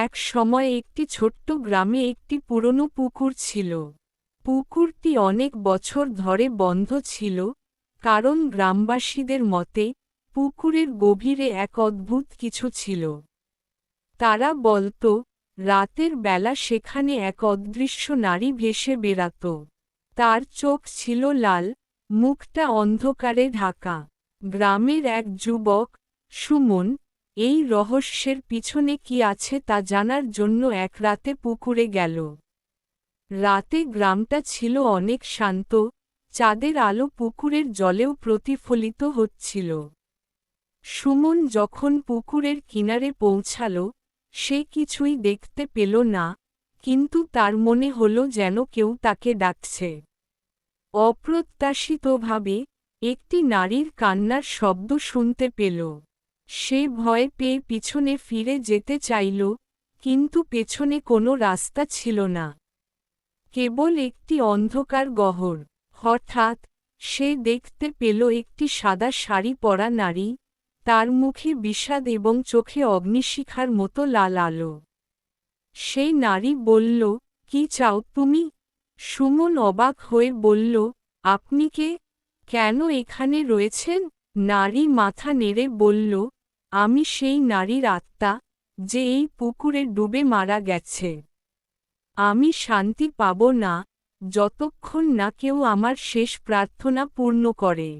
এক সময় একটি ছোট্ট গ্রামে একটি পুরনো পুকুর ছিল। পুকুরটি অনেক বছর ধরে বন্ধ ছিল, কারণ গ্রামবাসীদের মতে পুকুরের গভীরে এক অদ্ভুত কিছু ছিল। তারা বলত, রাতের বেলা সেখানে এক অদৃশ্য নারী ভেসে বেড়াত। তার চোখ ছিল লাল, মুখটা অন্ধকারে ঢাকা। গ্রামের এক যুবক, সুমন, এই রহস্যের পিছনে কি আছে তা জানার জন্য এক রাতে পুকুরে গেল। রাতে গ্রামটা ছিল অনেক শান্ত, চাঁদের আলো পুকুরের জলেও প্রতিফলিত হচ্ছিল। সুমন যখন পুকুরের কিনারে পৌঁছাল, সে কিছুই দেখতে পেল না, কিন্তু তার মনে হলো যেন কেউ তাকে ডাকছে। অপ্রত্যাশিতভাবে একটি নারীর কান্নার শব্দ শুনতে পেল। সে ভয় পেয়ে পিছনে ফিরে যেতে চাইল, কিন্তু পেছনে কোনো রাস্তা ছিল না, কেবল একটি অন্ধকার গহ্বর। হঠাৎ সে দেখতে পেল একটি সাদা শাড়ি পরা নারী, তার মুখে বিষাদ এবং চোখে অগ্নিশিখার মতো লাল আলো। সেই নারী বলল, কি চাও তুমি? সুমন অবাক হয়ে বলল, আপনি কে? কেন এখানে রয়েছেন? নারী মাথা নেড়ে বলল, আমি সেই নারীর আত্মা, যে এই পুকুরে ডুবে মারা গেছে। আমি শান্তি পাব না, যতক্ষণ না কেউ আমার শেষ প্রার্থনা পূর্ণ করে।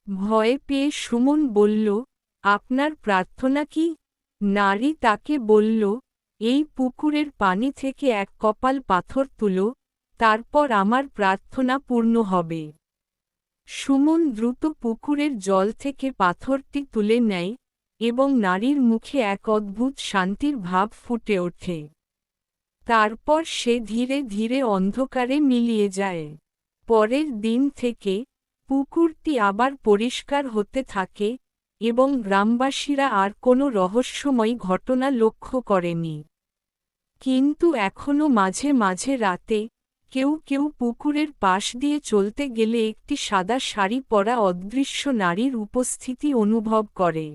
ভয়ে পেয়ে সুমন বলল, আপনার প্রার্থনা কি? নারী তাকে বলল, এই পুকুরের পানি থেকে এক কপাল পাথর তুলো, তারপর আমার প্রার্থনা পূর্ণ হবে। সুমন দ্রুত পুকুরের জল থেকে পাথরটি তুলে নেয়, এবং নারীর মুখে এক অদ্ভুত শান্তির ভাব ফুটে ওঠে। তারপর সে ধীরে ধীরে অন্ধকারে মিলিয়ে যায়। পরের দিন থেকে পুকুরটি আবার পরিষ্কার হতে থাকে, এবং গ্রামবাসীরা আর কোনো রহস্যময় ঘটনা লক্ষ্য করেনি। কিন্তু এখনও মাঝে মাঝে রাতে কেউ কেউ পুকুরের পাশ দিয়ে চলতে গেলে একটি সাদা শাড়ি পরা অদৃশ্য নারীর উপস্থিতি অনুভব করে।